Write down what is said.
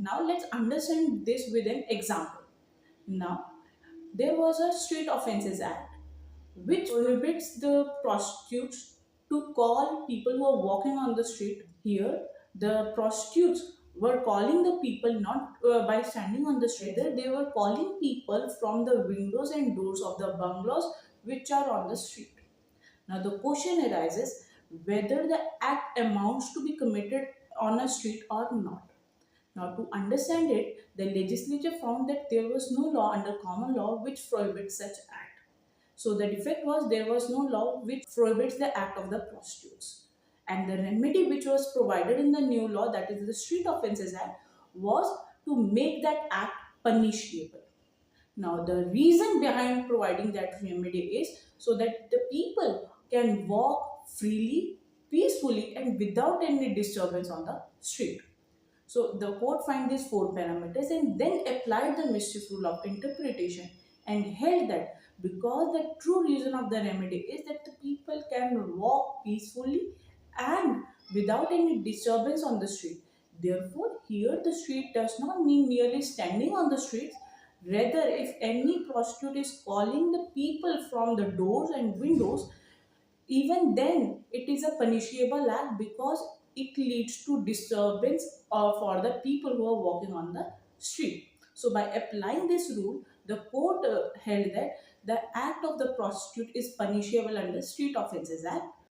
Now let's understand this with an example. Now, there was a Street Offences Act which prohibits the prostitutes to call people who are walking on the street. Here, the prostitutes were calling the people not by standing on the street, rather they were calling people from the windows and doors of the bungalows which are on the street. Now, the question arises whether the act amounts to be committed on a street or not. Now, to understand it, the legislature found that there was no law under common law which prohibits such act. So the defect was there was no law which prohibits the act of the prostitutes. And the remedy which was provided in the new law, that is the Street Offences Act, was to make that act punishable. Now, the reason behind providing that remedy is so that the people can walk freely, peacefully, and without any disturbance on the street. So the court find these four parameters and then applied the mischief rule of interpretation and held that because the true reason of the remedy is that the people can walk peacefully and without any disturbance on the street. Therefore, here the street does not mean merely standing on the streets. Rather, if any prostitute is calling the people from the doors and windows, even then it is a punishable act because it leads to disturbance for the people who are walking on the street. So by applying this rule, the court held that the act of the prostitute is punishable under Street Offences Act,